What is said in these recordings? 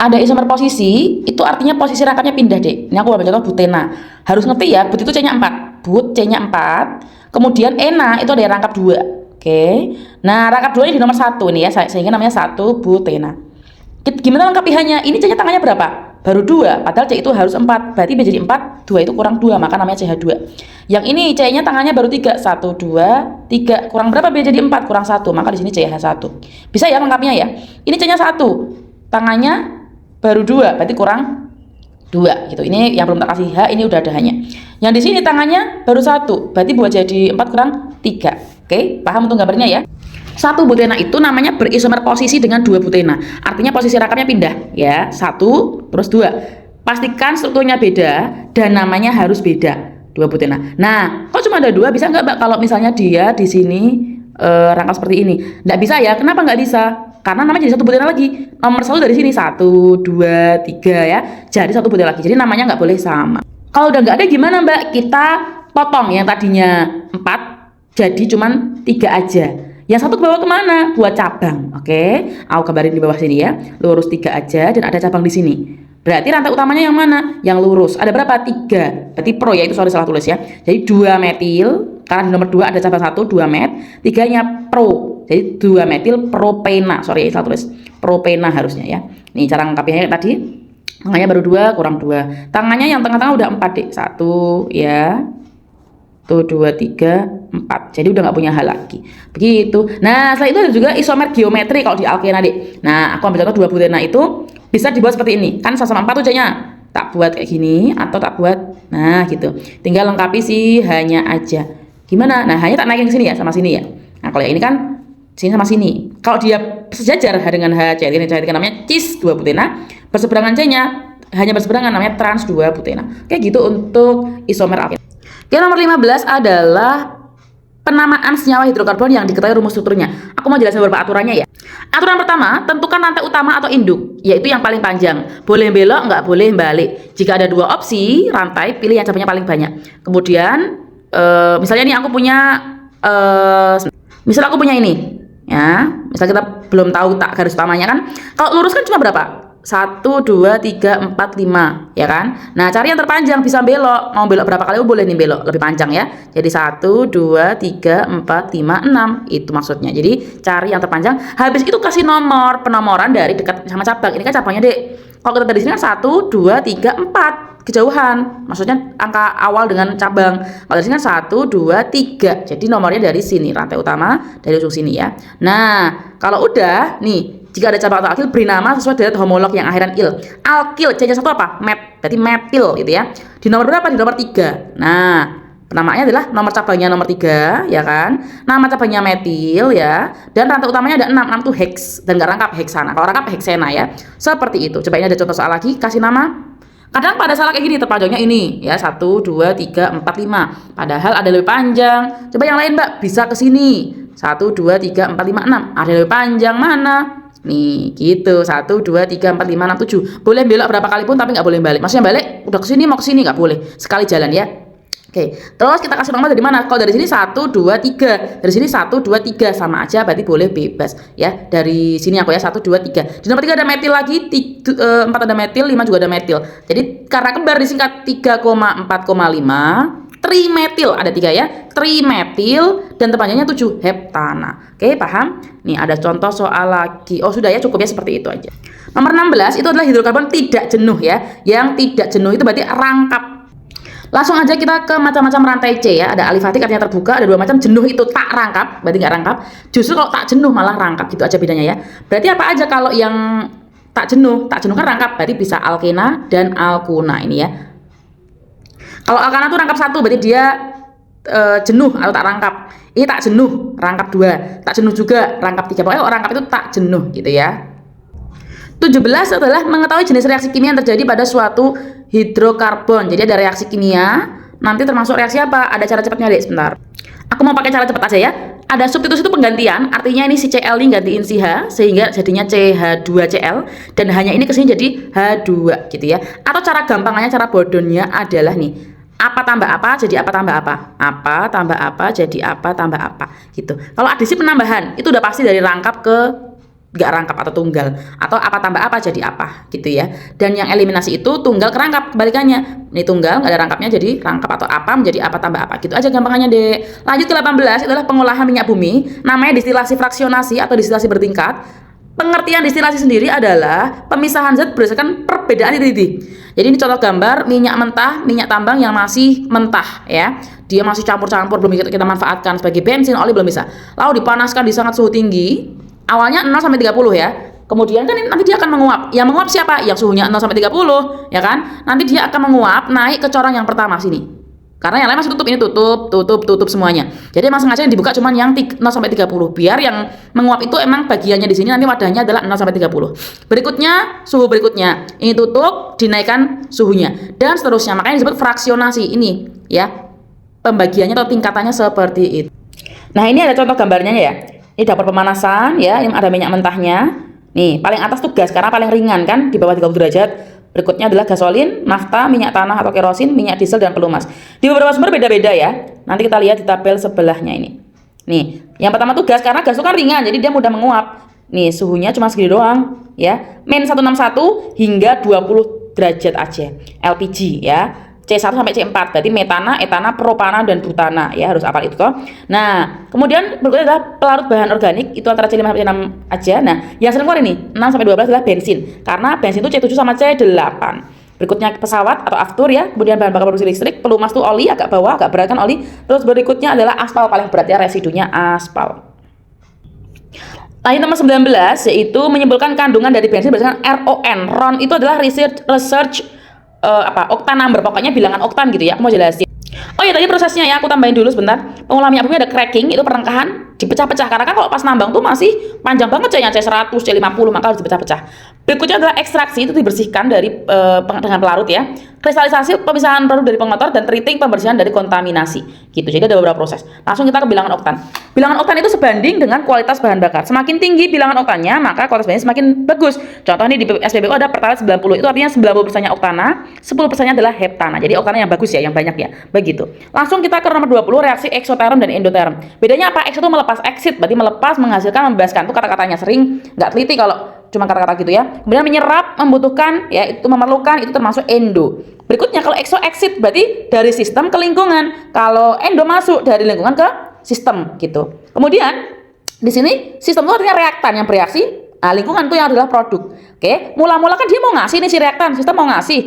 ada isomer posisi, itu artinya posisi rangkapnya pindah, Dek. Ini aku ambil contoh butena. Harus ngerti ya, but itu C-nya 4. But C-nya 4. Kemudian ena itu ada rangkap 2. Oke. Nah, rangkap 2 ini di nomor 1 ini ya, sehingga namanya 1 butena. Gimana lengkap pH-nya? Ini C-nya tangannya berapa? Baru 2, padahal C itu harus 4. Berarti B jadi 4, 2 itu kurang 2, maka namanya CH2. Yang ini C-nya tangannya baru 3. 1, 2, 3. Kurang berapa B jadi 4? Kurang 1, maka di sini CH1. Bisa ya lengkapnya ya? Ini C-nya 1. Tangannya baru 2, berarti kurang 2 gitu. Ini yang belum tak kasih H, ini udah ada H-nya. Yang di sini tangannya baru 1, berarti buat jadi 4 kurang 3. Oke, paham untuk gambarnya ya? 1 butena itu namanya berisomer posisi dengan 2 butena. Artinya posisi rangkapnya pindah ya. 1 terus 2. Pastikan strukturnya beda dan namanya harus beda. 2 butena. Nah, kok cuma ada 2? Bisa nggak, Mbak, kalau misalnya dia di sini rangkap seperti ini? Nggak bisa ya. Kenapa nggak bisa? Karena namanya jadi 1 butena lagi. Nomor 1 dari sini 1, 2, 3 ya. Jadi 1 butena lagi. Jadi namanya nggak boleh sama. Kalau udah nggak ada gimana, Mbak? Kita potong yang tadinya 4 jadi cuman 3 aja. Yang 1 ke bawah kemana? Buat cabang. Oke, aku gambarin di bawah sini ya. Lurus 3 aja dan ada cabang di sini. Berarti rantai utamanya yang mana? Yang lurus. Ada berapa? 3. Berarti pro ya, itu sorry salah tulis ya. Jadi 2 metil. Karena di nomor 2 ada cabang 1, 2 met. 3-nya pro. Jadi 2 metil propena. Sorry, salah tulis. Propena harusnya ya. Nih cara ngangkapnya tadi. Tangannya baru 2, kurang 2. Tangannya yang tengah-tengah udah 4, Dek. 1 ya. Tuh 2, 3, 4. Jadi udah nggak punya hal lagi. Begitu. Nah, setelah itu ada juga isomer geometri kalau di alkena, Dek. Nah, aku ambil contoh 2 butena itu bisa dibuat seperti ini. Kan sama-sama 4 tuh C-nya. Tak buat kayak gini atau tak buat. Nah, gitu. Tinggal lengkapi sih hanya aja. Gimana? Nah, hanya tak naikin ke sini ya, sama sini ya. Nah, kalau yang ini kan sini sama sini. Kalau dia sejajar dengan H CH3 namanya cis 2 butena, berseberangan C-nya hanya berseberangan namanya trans 2 butena. Kayak gitu untuk isomer alkena. Yang nomor 15 adalah penamaan senyawa hidrokarbon yang diketahui rumus strukturnya. Aku mau jelasin beberapa aturannya ya. Aturan pertama, tentukan rantai utama atau induk, yaitu yang paling panjang. Boleh belok, nggak boleh balik. Jika ada 2 opsi rantai, pilih yang cabangnya paling banyak. Kemudian, misalnya nih aku punya, misal aku punya ini, ya. Misal kita belum tahu tak garis utamanya kan. Kalau lurus kan cuma berapa? 1, 2, 3, 4, 5 ya kan. Nah, cari yang terpanjang, bisa belok. Mau belok berapa kali boleh nih belok, lebih panjang ya. Jadi 1, 2, 3, 4, 5, 6 itu maksudnya. Jadi cari yang terpanjang. Habis itu kasih nomor penomoran dari dekat sama cabang. Ini kan cabangnya, Dek. Kalau kita dari sini kan 1, 2, 3, 4 kejauhan. Maksudnya angka awal dengan cabang. Kalau dari sini kan 1, 2, 3. Jadi nomornya dari sini, rantai utama dari ujung sini ya. Nah, kalau udah nih, jika ada cabang atau alkil, beri nama sesuai dengan homolog yang akhiran il. Alkil, C-nya 1 apa? Met, berarti metil gitu ya. Di nomor berapa? Di nomor 3. Nah, penamaannya adalah nomor cabangnya nomor 3, ya kan? Nama cabangnya metil ya. Dan rantai utamanya ada 6. 6 itu hex dan nggak rangkap heksana. Kalau rangkap heksena ya. Seperti itu. Coba ini ada contoh soal lagi, kasih nama. Kadang pada salah kayak gini, terpanjangnya ini ya, 1, 2, 3, 4, 5. Padahal ada lebih panjang. Coba yang lain, Mbak, bisa ke sini. 1, 2, 3, 4, 5, 6. Ada lebih panjang mana? Nih gitu, 1, 2, 3, 4, 5, 6, 7. Boleh belok berapa kali pun tapi nggak boleh balik. Maksudnya balik udah ke sini mau ke sini nggak boleh. Sekali jalan ya. Oke, terus kita kasih nomor dari mana? Kalau dari sini 1, 2, 3. Dari sini 1, 2, 3 sama aja, berarti boleh bebas ya. Dari sini aku ya 1, 2, 3. Di nomor 3 ada metil lagi, 4 ada metil, 5 juga ada metil. Jadi karena kembar disingkat 3,4,5. Trimetil ada 3 ya, trimetil dan terpanjangnya 7 heptana. Oke, paham? Nih ada contoh soal lagi. Oh sudah ya, cukup ya seperti itu aja. Nomor 16 itu adalah hidrokarbon tidak jenuh ya. Yang tidak jenuh itu berarti rangkap. Langsung aja kita ke macam-macam rantai C ya. Ada alifatik artinya terbuka, ada 2 macam. Jenuh itu tak rangkap, berarti nggak rangkap. Justru kalau tak jenuh malah rangkap, gitu aja bedanya ya. Berarti apa aja kalau yang tak jenuh? Tak jenuh kan rangkap, berarti bisa alkena dan alkuna ini ya. Kalau alkana tuh rangkap 1, berarti dia jenuh atau tak rangkap. Ini tak jenuh, rangkap 2. Tak jenuh juga, rangkap 3. Pokoknya rangkap itu tak jenuh gitu ya. 17 adalah mengetahui jenis reaksi kimia yang terjadi pada suatu hidrokarbon. Jadi ada reaksi kimia, nanti termasuk reaksi apa? Ada cara cepatnya, Dek, sebentar. Aku mau pakai cara cepat aja ya. Ada substitusi itu penggantian, artinya ini si Cl ini gantiin si H sehingga jadinya CH2Cl dan hanya ini kesini jadi H2 gitu ya. Atau cara gampangannya, cara bodohnya adalah nih, apa tambah apa jadi apa tambah apa, apa tambah apa jadi apa tambah apa gitu. Kalau adisi penambahan itu udah pasti dari rangkap ke nggak rangkap atau tunggal, atau apa tambah apa jadi apa gitu ya. Dan yang eliminasi itu tunggal kerangkap, kebalikannya ini tunggal nggak ada rangkapnya jadi rangkap, atau apa menjadi apa tambah apa, gitu aja gampangannya deh. Lanjut ke 18, itulah pengolahan minyak bumi, namanya distilasi fraksionasi atau distilasi bertingkat. Pengertian distilasi sendiri adalah pemisahan zat berdasarkan perbedaan titik. Jadi ini contoh gambar minyak mentah, minyak tambang yang masih mentah ya. Dia masih campur-campur, belum kita manfaatkan sebagai bensin, oli belum bisa. Lalu dipanaskan di sangat suhu tinggi. Awalnya 0 sampai 30 ya. Kemudian kan nanti dia akan menguap. Yang menguap siapa? Yang suhunya 0 sampai 30 ya kan? Nanti dia akan menguap naik ke corong yang pertama sini. Karena yang lain masih tutup, ini tutup semuanya. Jadi emang sengaja yang dibuka cuman yang 0 sampai 30 biar yang menguap itu emang bagiannya di sini, nanti wadahnya adalah 0 sampai 30. Berikutnya suhu berikutnya. Ini tutup, dinaikkan suhunya dan seterusnya. Makanya disebut fraksionasi ini ya. Pembagiannya atau tingkatannya seperti itu. Nah, ini ada contoh gambarnya ya. Ini dapur pemanasan ya, ini ada minyak mentahnya. Nih, paling atas tuh gas karena paling ringan kan, di bawah 30 derajat. Berikutnya adalah gasolin, nafta, minyak tanah atau kerosin, minyak diesel, dan pelumas. Di beberapa sumber beda-beda ya. Nanti kita lihat di tabel sebelahnya ini. Nih, yang pertama tuh gas, karena gas itu kan ringan, jadi dia mudah menguap. Nih, suhunya cuma segini doang ya. Min 161 hingga 20 derajat aja. LPG ya. C1 sampai C4, berarti metana, etana, propana, dan butana ya, harus apal itu toh. Nah, kemudian berikutnya adalah pelarut bahan organik, itu antara C5 sampai C6 aja. Nah, yang sering keluar ini 6 sampai 12 adalah bensin, karena bensin itu C7 sama C8. Berikutnya pesawat atau aftur ya, kemudian bahan bakar produksi listrik, pelumas tuh oli, agak bawah, agak berat kan oli. Terus berikutnya adalah aspal, paling berat ya, residunya aspal. Lanjut nomor 19, yaitu menyimpulkan kandungan dari bensin berdasarkan RON. RON itu adalah research oktan number, pokoknya bilangan oktan gitu ya. Aku mau jelasin. Oh ya, tadi prosesnya ya, aku tambahin dulu sebentar. Pengolahan minyak bumi ada cracking, itu perengkahan, dipecah-pecah, karena kan kalau pas nambang tuh masih panjang banget C-nya, C100, C50, maka harus dipecah-pecah. Berikutnya adalah ekstraksi, itu dibersihkan dari dengan pelarut ya. Kristalisasi, pemisahan produk dari pengotor, dan treating, pembersihan dari kontaminasi gitu. Jadi ada beberapa proses. Langsung kita ke bilangan oktan. Bilangan oktan itu sebanding dengan kualitas bahan bakar. Semakin tinggi bilangan oktannya, maka kualitas bahannya semakin bagus. Contoh ini di SPBU ada Pertalite 90, itu artinya 90%-nya oktana, 10%-nya adalah heptana. Jadi oktana yang bagus ya, yang banyak ya. Begitu. Langsung kita ke nomor 20, reaksi eksoterm dan endoterm. Bedanya apa? Ekso itu melepas, exit berarti melepas, menghasilkan, membebaskan. Itu kata-katanya, sering nggak teliti kalau cuma kata-kata gitu ya. Kemudian menyerap, membutuhkan, ya itu memerlukan, itu termasuk endo. Berikutnya kalau exo exit berarti dari sistem ke lingkungan. Kalau endo masuk dari lingkungan ke sistem gitu. Kemudian di sini sistem itu artinya reaktan yang bereaksi. Nah, lingkungan itu yang adalah produk. Oke, mula-mula kan dia mau ngasih nih si reaktan, sistem mau ngasih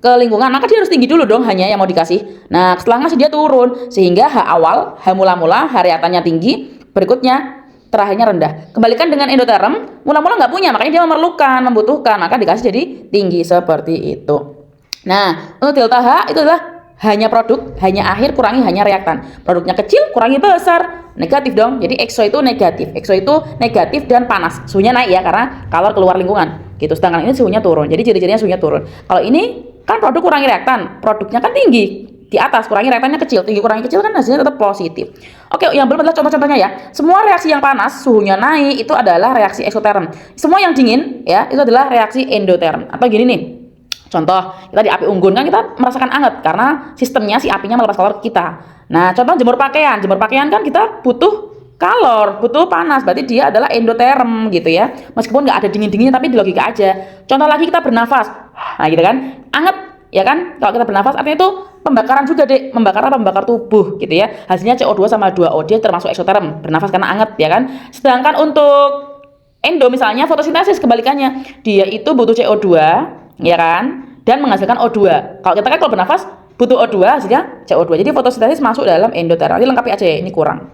ke lingkungan, maka dia harus tinggi dulu dong hanya yang mau dikasih. Nah, setelah ngasih dia turun sehingga H awal, H mula-mula, H reaktannya tinggi, berikutnya terakhirnya rendah. Kembalikan dengan endoterm, mula-mula nggak punya, makanya dia memerlukan, membutuhkan, maka dikasih jadi tinggi seperti itu. Nah, untuk delta H itu adalah hanya produk, hanya akhir, kurangi hanya reaktan. Produknya kecil, kurangi besar, negatif dong. Jadi exo itu negatif, exo itu negatif dan panas. Suhunya naik ya karena kalor keluar lingkungan. Gitu. Sedangkan ini suhunya turun. Jadi ciri-cirinya suhunya turun. Kalau ini kan produk kurangi reaktan, produknya kan tinggi. Di atas kurangi reaktannya kecil, tinggi kurangi kecil kan hasilnya tetap positif. Oke, yang belum adalah contoh-contohnya ya. Semua reaksi yang panas suhunya naik itu adalah reaksi eksoterm. Semua yang dingin ya itu adalah reaksi endoterm. Atau gini nih. Contoh, kita di api unggun kan kita merasakan anget karena sistemnya si apinya melepas kalor ke kita. Nah, contoh jemur pakaian. Jemur pakaian kan kita butuh kalor, butuh panas, berarti dia adalah endoterm gitu ya. Meskipun nggak ada dingin-dinginnya tapi di logika aja. Contoh lagi kita bernafas. Nah, gitu kan. Anget ya kan? Kalau kita bernafas artinya itu pembakaran juga deh, membakar apa? Membakar tubuh gitu ya. Hasilnya CO2 sama 2O, dia termasuk eksoterm, bernafas karena anget ya kan. Sedangkan untuk endo misalnya fotosintesis kebalikannya, dia itu butuh CO2 ya kan, dan menghasilkan O2. Kalau kita kan kalau bernafas butuh O2, hasilnya CO2. Jadi fotosintesis masuk dalam endoterm. Nanti lengkapi aja ya, ini kurang.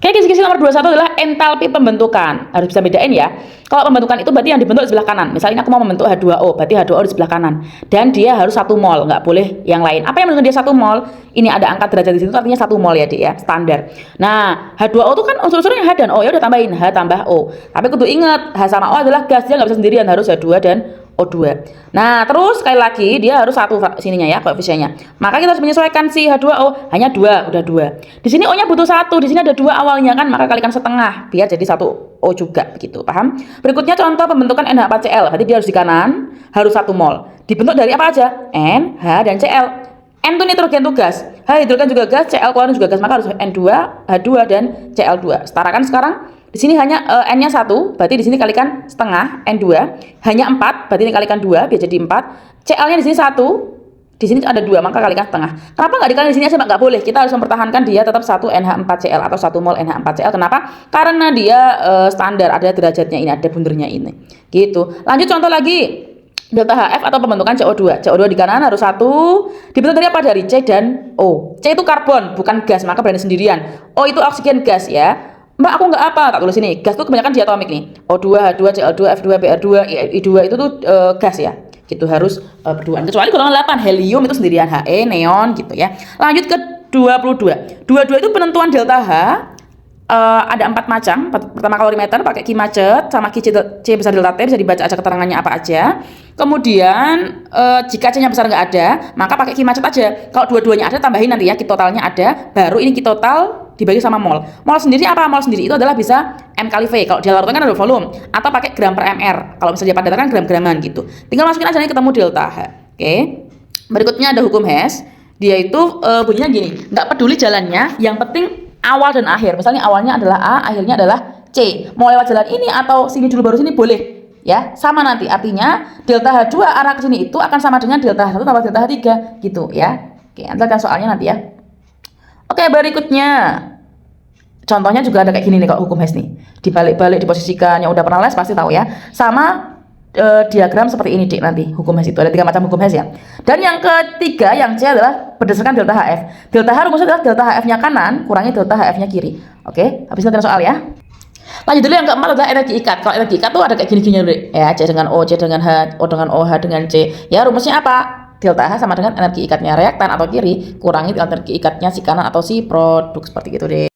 Oke, kisi-kisi nomor 21 adalah entalpi pembentukan. Harus bisa bedain ya. Kalau pembentukan itu berarti yang dibentuk di sebelah kanan. Misalnya aku mau membentuk H2O, berarti H2O di sebelah kanan. Dan dia harus 1 mol, nggak boleh yang lain. Apa yang menentukan dia 1 mol? Ini ada angka derajat di situ, artinya 1 mol ya, Dik ya, standar. Nah, H2O itu kan unsur-unsurnya H dan O, ya udah tambahin H tambah O. Tapi kudu ingat, H sama O adalah gas, dia nggak bisa sendirian, harus H2 dan O2. Nah, terus sekali lagi dia harus 1 sininya ya, koefisiennya. Maka kita harus menyesuaikan si H2O hanya 2, udah 2. Di sini O-nya butuh 1, di sini ada 2 awalnya kan, maka kalikan setengah biar jadi 1 O juga begitu, paham? Berikutnya contoh pembentukan NH4Cl, berarti dia harus di kanan, harus 1 mol. Dibentuk dari apa aja? N, H, dan Cl. N itu nitrogen tuh gas, H hidrogen juga gas, Cl keluarin juga gas, maka harus N2, H2, dan Cl2. Setarakan sekarang Di sini hanya N-nya 1, berarti di sini kalikan setengah, N2. Hanya 4, berarti ini kalikan 2, biar jadi 4. Cl-nya di sini 1, di sini ada 2, maka kalikan setengah. Kenapa nggak dikalikan di sini aja, Mbak? Nggak boleh. Kita harus mempertahankan dia tetap 1 NH4Cl atau 1 mol NH4Cl. Kenapa? Karena dia standar, ada derajatnya ini, ada bundernya ini. Gitu. Lanjut contoh lagi. Delta HF atau pembentukan CO2. CO2 di kanan harus 1. Dibentuk dari apa? Dari C dan O. C itu karbon, bukan gas, maka berani sendirian. O itu oksigen gas ya. Mbak, aku nggak apa, tak tulis ini. Gas itu kebanyakan diatomik nih. O2, H2, Cl2, F2, Br2, I2 itu tuh gas ya. Gitu harus berduaan. Kecuali golongan 8, helium itu sendirian, He, neon gitu ya. Lanjut ke 22. 22 itu penentuan delta H. Ada 4 macam. Pertama kalorimeter pakai Ki macet sama Ki C besar delta T, bisa dibaca aja keterangannya apa aja. Kemudian jika C-nya besar nggak ada, maka pakai Ki macet aja. Kalau dua-duanya ada, tambahin nanti ya Ki totalnya ada, baru ini Ki total dibagi sama mol. Mol sendiri apa? Mol sendiri itu adalah bisa M kali V. Kalau dia larutan kan ada volume, atau pakai gram per mr. Kalau misalnya pada datar kan gram-graman gitu. Tinggal masukin aja nih ketemu delta H. Oke. Berikutnya ada hukum Hess. Dia itu bunyinya gini, nggak peduli jalannya, yang penting awal dan akhir. Misalnya awalnya adalah A, akhirnya adalah C. Mau lewat jalan ini atau sini dulu baru sini boleh. Ya, sama nanti. Artinya delta H2 arah ke sini itu akan sama dengan delta H1 tambah delta H3 gitu ya. Oke, nanti akan soalnya nanti ya. Oke, berikutnya. Contohnya juga ada kayak gini nih kalau hukum Hess nih. Dibalik-balik diposisikan, yang udah pernah les pasti tahu ya. Sama diagram seperti ini Dik, nanti hukum Hess itu ada 3 macam hukum Hess ya. Dan yang ketiga yang C adalah berdasarkan delta HF. Delta H rumusnya adalah delta HF-nya kanan kurangi delta HF-nya kiri. Oke, habis itu soal ya. Lanjut dulu yang keempat adalah energi ikat. Kalau energi ikat tuh ada kayak gini-gini ya, C dengan O, C dengan H, O dengan OH dengan C. Ya rumusnya apa? Delta H sama dengan energi ikatnya reaktan atau kiri kurangi energi ikatnya si kanan atau si produk, seperti itu deh.